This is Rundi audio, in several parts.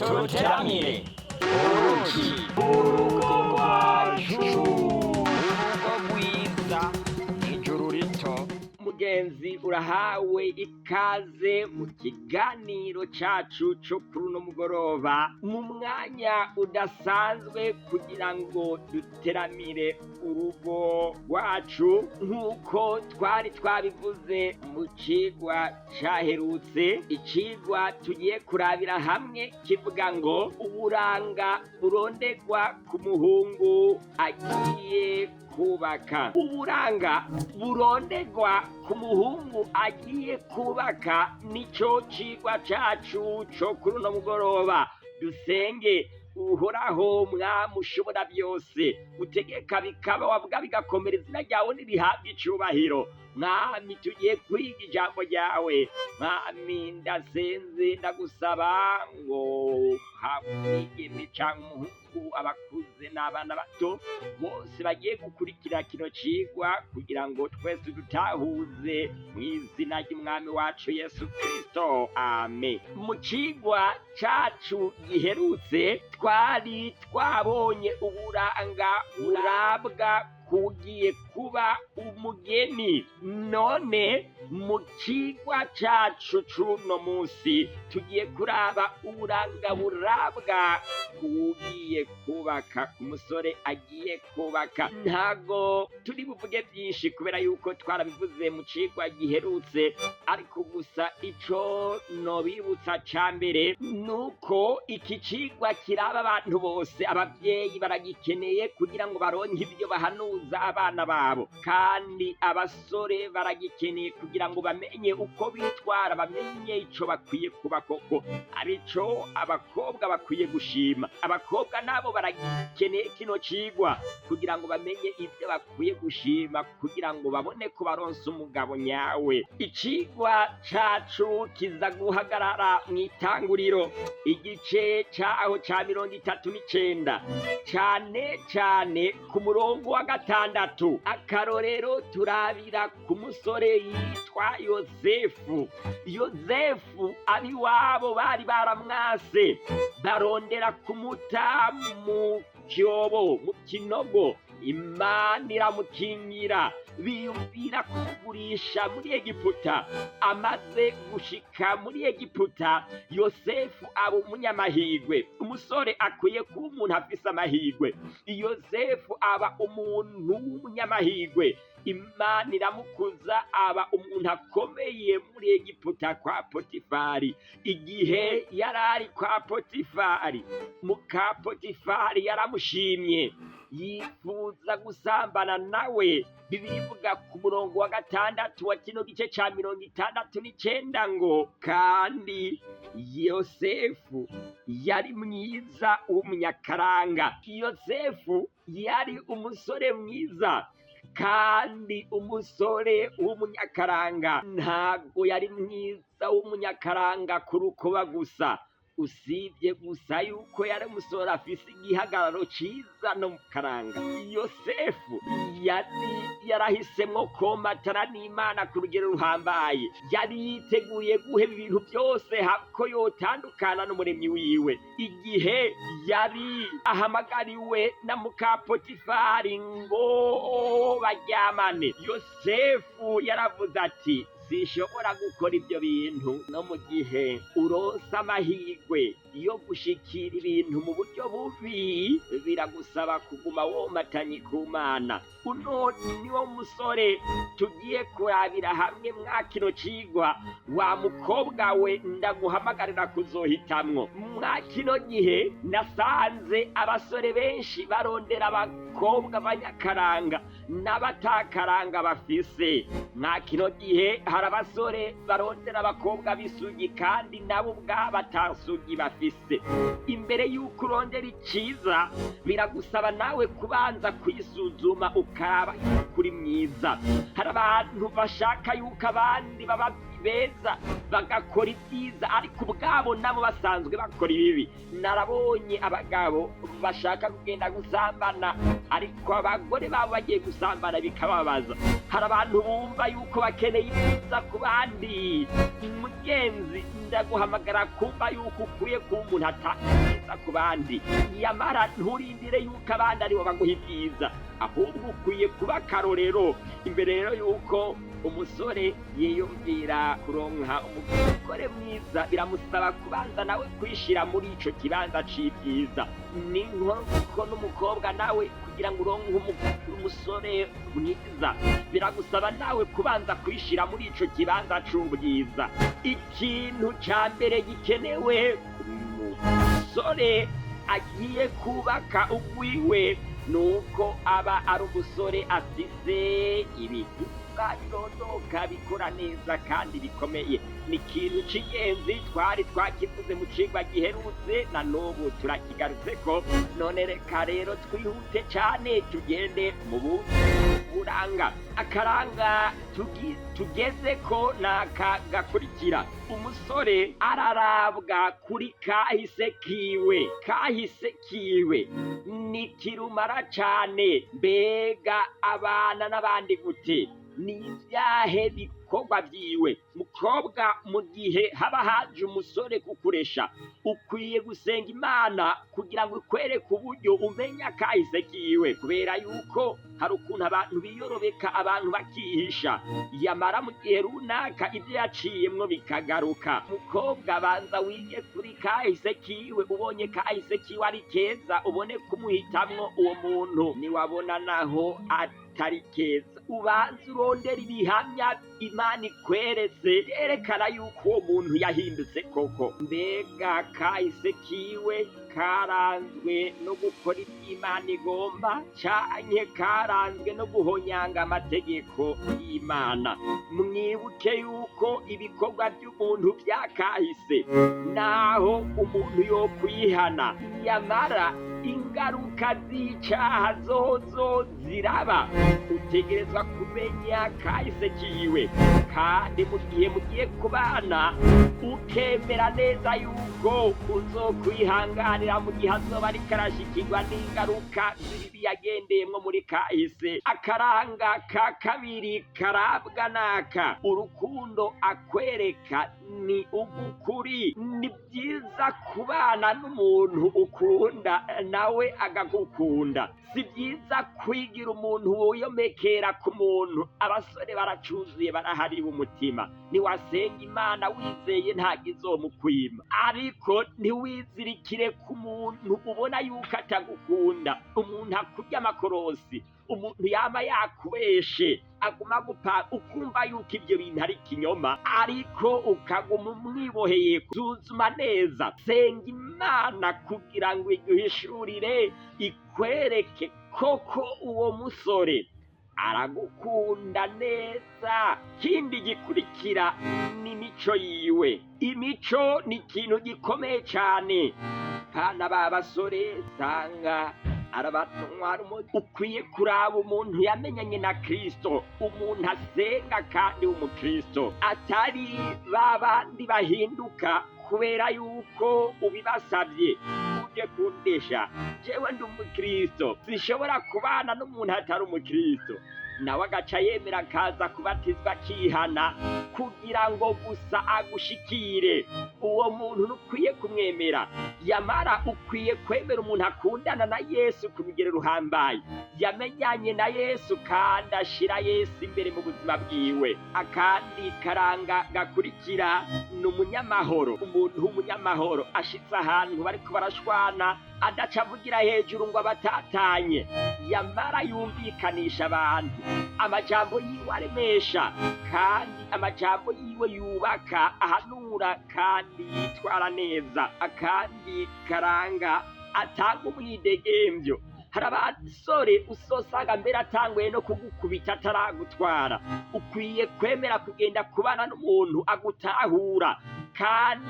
turuteramire uruki urugo rwacu urugo rwiza ijuru rito. Mugenzi urahawe ikaze mu kiganiro cacu co kuri uno mugoroba, mu mwanya udasanzwe kugira ngo duteramire urugo rwacu nk'uko twari twabivuze mu cigwa caherutse. Icigwa tugiye kurabira hamwe kivuga ngo uburanga burondegwa ku muhungu agiye kubaka. Uburanga burondegwa ku muhungu agiye kubaka nico cigwa cacu co kuri uno mugoroba. Dusenge. Uhoraho Mwami ushobora byose, utegeka bikaba, wavuga bigakomera, izina ryawe nirihabwe icubahiro. Mwami tugiye kwiga ijambo ryawe. Mwami ndasenze ndagusaba ngo hamwigeme canke umuhungu, abakuze n'abana bato bose bagiye gukurikira kino cigwa kugira ngo twese dutahuze mw'izina ry'umwami wacu Yesu Kristo, amen. Mu cigwa cacu giherutse twari twabonye uburanga burabwa kugiye kuba umugeni. None mu cigwa cacu c'uno musi tugiye kuraba uburanga burabwa kugiye kubaka, ku musore agiye kubaka. Ntago turi buvuge vyinshi kubera yuko twarabivuze mu cigwa giherutse, ariko gusa ico nobibutsa ca mbere nuko iki cigwa kiraba abantu bose. Abavyeyi baragikeneye kugira ngo baronke ibyo bahanuza abana babo, kandi abasore baragikeneye kugira ngo bamenye uko bitwara, bamenye ico bakwiye kuba koko, arico abakobwa bakwiye gushima. Abakobwa nabo baragikeneye kino cigwa kugira ngo bamenye ibyo bakwiye gushima, kugira ngo babone ko baronse umugabo nyawe. Icigwa cacu kiza guhagarara mw'itanguriro igice caho ca 39 cane cane ku murongo wa 6. Akarorero turabira ku musore yitwa Yozefu. Yozefu abiwabo bari baramwase, barondera kumuta mu cyobo, mu kinogo. Imana iramukingira, biyumvira kugurisha muri Egiputa. Amaze gushika muri Egiputa, Yosefu aba umunyamahigwe. Umusore akwiye kuba umuntu afise amahigwe. Yosefu aba umuntu w'umunyamahigwe. Imana iramukuza, aba umuntu akomeye muri Egiputa kwa Potifari. Igihe yarari kwa Potifari, muka Potifari yaramushimye, yifuza gusambana nawe. Bibiri ivuga ku murongo wa 6 wa kino gice ca 69 ngo kandi Yosefu yari mwiza w'umunyakaranga. Yosefu yari umusore mwiza kandi umusore w'umunyakaranga. Ntabwo yari mwiza w'umunyakaranga ku rukoba gusa, usibye gusa yuko yari umusore afise igihagararo ciza no mu karanga. Yosefu yarahisemwo komatana n'Imana ku rugero ruhambaye. Yari yiteguye guheba ibintu byose hako yotandukana n'umuremyi wiwe. Igihe yari ahamagariwe na muka Potifari ngo baryamane, Yosefu yaravuze ati sinshobora gukora ibyo bintu. No mu gihe uronse amahirwe yo gushikira ibintu mu buryo bubi, biragusaba kuguma womatanye ku Mana. Uno niwo musore tugiye kurabira hamwe mwa kino cigwa. Wa mukobwa we ndaguhamagarira kuzohitamwo. Mwa kino gihe nasanze abasore benshi barondera abakobwa banyakaranga n'abatakaranga bafise. Mwa kino gihe hari abasore barondera abakobwa b'isugi kandi nabo ubwabo atasugi bafise. Imbere y'uko urondera iciza, biragusaba nawe kubanza kwisuzuma ukaraba kuri mwiza. Hari abantu bashaka yuko abandi beza bagakora ibyiza ariko ubwabo nabo basanzwe bakora ibibi. Narabonye abagabo bashaka kugenda gusambana ariko abagore babo bagiye gusambana bikababaza. Hari abantu bumva yuko bakeneye ibyiza ku bandi. Mugenzi, ndaguhamagara kumva yuko ukwiye kuba umuntu atanga ku bandi, yamara nturindire yuko abandi aribo baguha ibyiza, ahubwo ukwiye kuba akarorero. Imbere rero yuko umusore yiyumvira kuronka umugore mwiza biramusaba kubanza nawe kwishira muri ico kibanza c'ibyiza. Ni nko n'umukobwa nawe kugira ngo uronke umusore mwiza biragusaba nawe kubanza kwishira muri ico kibanza c'ubwiza. Ikintu ca mbere gikenewe umusore agiye kubaka ugwiwe nuko aba ari umusore afise ibintu birondoka bikora neza kandi bikomeye. Ni ikintu c'ingenzi twari twakivuze mu cigwa giherutse na n'ubu turakigarutseko. None reka rero twihute cane tugende mu buranga. Akaranga tugezeko naka gakurikira: umusore ararabwa kuri kahise kiwe. Kahise kiwe ni kirumara cane. Mbega abana n'abandi gute? Ni ivyahe bikorwa vyiwe? Mukobwa, mu gihe haba haje umusore kukuresha, ukwiye gusenga Imana kugira ngo ikwereke uburyo umenya kahise kiwe, kubera yuko hari ukuntu abantu biyorobeka, abantu bakihisha, yamara mu gihe runaka ibyo yaciyemwo bikagaruka. Mukobwa, banza wige kuri kahise kiwe. Ubonye kahise kiwe ari keza, ubone kumuhitamwo uwo muntu. Niwabona naho atari keza, ubanza urondera ibihamya Imana ikweretse yerekana yuko uwo muntu yahindutse koko. Mbega kahise kiwe karanzwe no gukora ibyo Imana igomba, canke karanzwe no guhonyanga amategeko y'Imana? Mwibuke yuko ibikorwa by'umuntu byakahise naho umuntu yokwihana, yamara ingaruka z'icaha zozo ziraba. Utegerezwa kumenya kahise kiwe, kandi mu gihe mugiye kubana ukemera neza yuko uzokwihanganira mu gihe azoba ariko arashikirwa n'ingaruka z'ibibi yagendeyemwo muri kahise. Akaranga ka kabiri karabwa naka: urukundo akwereka ni ugukuri. Ni byiza kubana n'umuntu ukunda nawe agagukunda. Si byiza kwigira umuntu wiyomekera ku muntu. Abasore baracuzuye, barahariwe umutima. Niwasenga Imana wizeye ntabwo izomukwima, ariko ntiwizirikire ku muntu ubona yuko atagukunda. Umuntu akurya amakorosi, umuntu yama yakubeshe, aguma gupa, ukumva yuko ibyo bintu ari kinyoma, ariko ukaguma umwiboheye. Suzuma neza, senga Imana kugira ngo iguhishurire, ikwereke koko uwo musore aragukunda neza. Kindi gikurikira ni imico yiwe. Imico ni ikintu gikomeye cyane. Kana babasore sanga arabatwara ukwiye kuraba umuntu yamenyanye na Kristo, umuntu asenga kandi w'umukristo, atari babandi bahinduka kubera yuko ubibasabye. Uje kundesha, jewe ndi umukristo, sishobora kubana n'umuntu atari umukristo. Nawe agaca yemera akaza kubatizwa akihana kugira ngo gusa agushikire. Uwo muntu ntukwiye kumwemera, yamara ukwiye kwemera umuntu akundana na Yesu ku rugero ruhambaye, yamenyanye na Yesu kandi ashira Yesu imbere mu buzima bwiwe. Akandi karanga gakurikira ni umunyamahoro. Umuntu w'umunyamahoro ashitse ahantu bariko barashwana, adaca avugira hejuru ngo abatatanye, yamara yumvikanisha abantu. Amajambo yiwe aremesha, kandi amajambo yiwe yubaka, ahanura kandi yitwara neza. Akandi karanga atanga umwidegemvyo. Hari abasore usosanga mbere atanguye no kugukubita ataragutwara. Ukwiye kwemera kugenda kubana n'umuntu agutahura kandi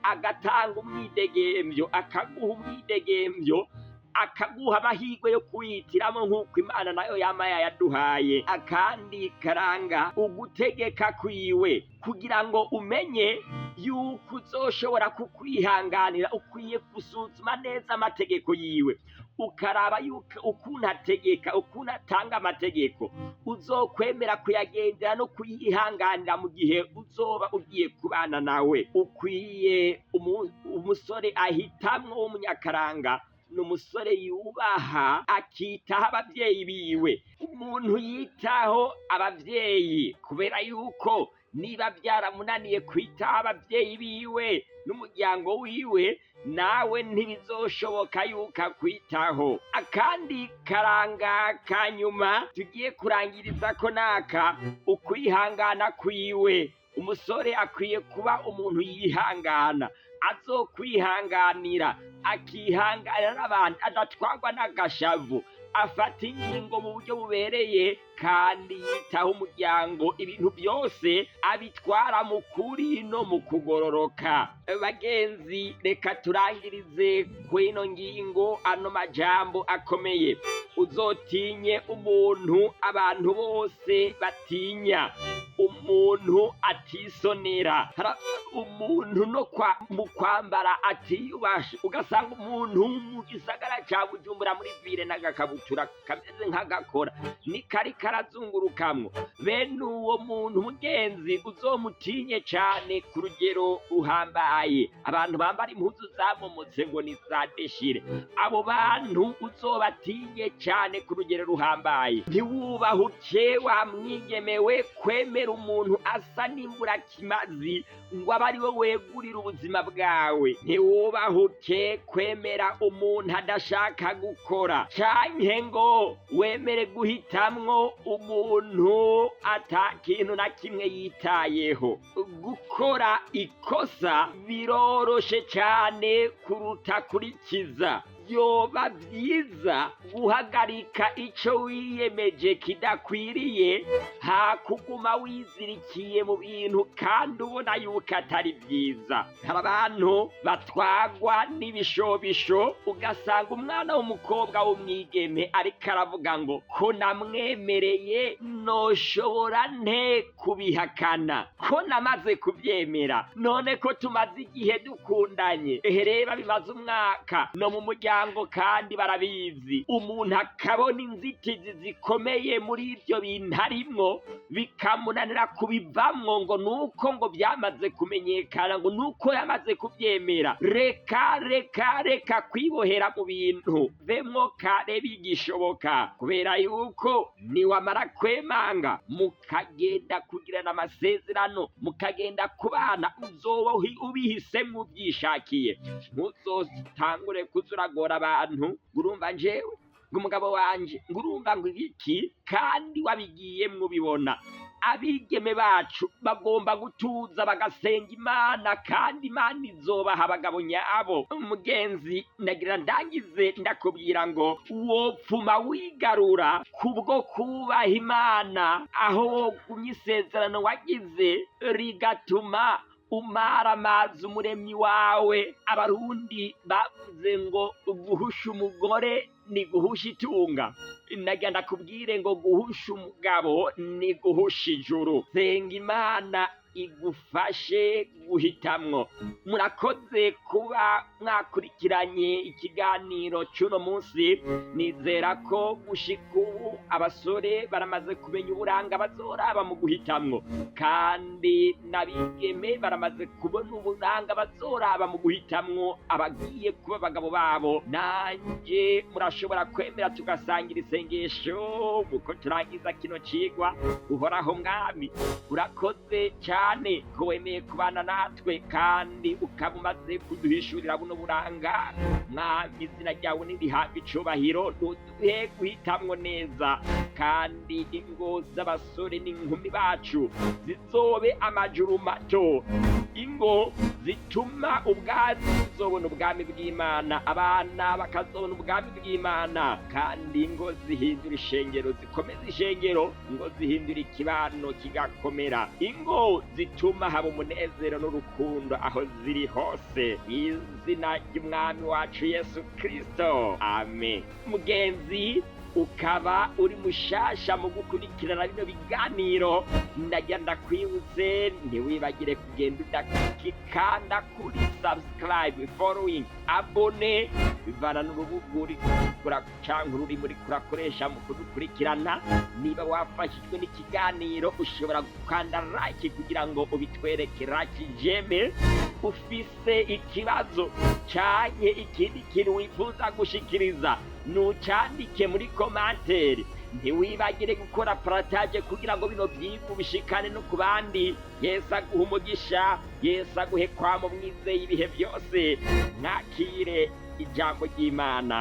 agatanga umwidegemvyo, akaguha umwidegemvyo akaguha amahirwe yo kuyitiramo nk'uko Imana nayo yama yayaduhaye. Akandi karanga ugutegeka kwiwe kugira ngo umenye yuko uzoshobora kukwihanganira. Ukwiye gusuzuma neza amategeko yiwe, ukaraba yuko ukuntu ategeka, ukuntu atanga amategeko uzokwemera kuyagendera no kuyihanganira mu gihe uzoba ugiye kubana nawe. Ukwiye umusore ahitamwo w'umunyakaranga ni umusore yubaha, akitaho abavyeyi biwe. Umuntu yitaho abavyeyi kubera yuko niba byaramunaniye kwitaho abavyeyi biwe n'umuryango wiwe, nawe ntibizoshoboka yuko akwitaho. Akandi karanga kanyuma tugiye kurangiriza ko naka ukwihangana kwiwe. Umusore akwiye kuba umuntu yihangana, azokwihanganira, akihanganira n'abantu, adatwarwa n'agashavu, afata ingingo mu buryo bubereye, kandi yitaho umuryango. Ibintu byose abitwara mu kuri no mu kugororoka. Bagenzi, reka turangirize kwino ngingo ano majambo akomeye. Uzotinye umuntu abantu bose batinya, umuntu atisonera, umuntu no mu kwambara atiyubashe. Ugasanga umuntu mu gisagara ca Bujumbura muri ville n'agakabutura kameze nk'agakora ni kari karazungurukamwo. Bene uwo muntu mugenzi uzomutinye cane ku rugero ruhambaye. Abantu bambara impuzu zamomotse ngo ni za deshire, abo bantu uzobatinye cane ku rugero ruhambaye. Ntiwubahuke wa mwigemewe kwemera umuntu asa n'imburakimazi ngo abe ari we wegurira ubuzima bwawe. Ntiwubahuke kwemera umuntu adashaka gukora, canke ngo wemere guhitamwo umuntu ata kintu na kimwe yitayeho. Gukora ikosa biroroshe cane kuruta kurikiza. Yoba vyiza guhagarika ico wiyemeje kidakwiriye, hakuguma wizirikiye mu bintu kandi ubona yuko atari vyiza. Hari abantu batwagwa n'ibishobisho, ugasanga umwana w'umukobwa w'umwigeme ariko aravuga ngo ko namwemereye noshobora nte kubihakana, ko namaze kuvyemera, none ko tumaze igihe dukundanye, reba bimaze umwaka no mu muryango kandi barabizi. Umuntu akabona inzitizi zikomeye muri ibyo bintu arimwo, bikamunanira kubivamwo ngo nuko ngo byamaze kumenyekana, ngo nuko yamaze kubyemera. Reka kwibohera mu bintu, vemwo kare bigishoboka, kubera yuko niwamara kwemanga mukagenda kugirana amasezerano, mukagenda kubana, uzoba ubihisemo ubyishakiye. Ntuzotangure kuzuragora abantu ngurumva njewe ngumugabo wanje ngurumva ngo iki, kandi wabigiyemwo bibona. Abigeme bacu bagomba gutuza bagasenga Imana, kandi Imana izobaha abagabo nyabo. Mugenzi, ndagira ndangize ndakubwira ngo wopfuma wigarura kubwo kubaha Imana, aho wogumya isezerano wagize rigatuma umara amazi umuremyi wawe. Abarundi bavuze ngo guhusha umugore ni guhusha itunga. Nagira ndakubwire ngo guhusha umugabo ni guhusha ijuru. Senga Imana igufashe guhitamwo. Murakoze kuba mwakurikiranye ikiganiro cy'uno munsi. Nizera ko gushika ubu abasore baramaze kumenya uburanga bazoraba mu guhitamwo, kandi n'abigeme baramaze kubona uburanga bazoraba mu guhitamwo abagiye kuba abagabo babo. Nanje murashobora kwemera tugasangira isengesho kuko turangiza kino cigwa. Uhoraho Mwami, urakoze cyane ko wemeye kubana natwe, kandi ukaba umaze kuduhishurira buno buranga. Mwami, izina ryawe nirihabwe icubahiro. Ntuduhe guhitamwo neza, kandi ingo z'abasore n'inkumi bacu zizobe amajuru mato, ingo zituma ubwatsi buzobona ubwami bw'Imana, abana bakazobona ubwami bw'Imana, kandi ingo zihindura ishengero, zikomeza ishengero, ingo zihindura ikibano kigakomera, ingo zituma haba umunezero n'urukundo aho ziri hose, izina ry'umwami wacu Yesu Kristo, amen. Mugenzi, ukaba uri mushasha mu gukurikirana bino biganiro, ndagira ndakwibutse ntiwibagire kugenda udakikanda kuri subscribe, following, abone, bivana n'urubuga uri canke ururimi uriko urakoresha mu kudukurikirana. Niba wafashijwe n'ikiganiro ushobora gukanda like kugira ngo ubitwereke, like jeme. Ufise ikibazo canke ikindi kintu wifuza gushikiriza, nucandike muri komanteri. Ntiwibagire gukora partage kugira ngo bino vyigwa ubishikane no ku bandi. Yesu aguhe umugisha, Yesu aguhe kwama mwizeye ibihe byose. Mwakire ijambo ry'Imana.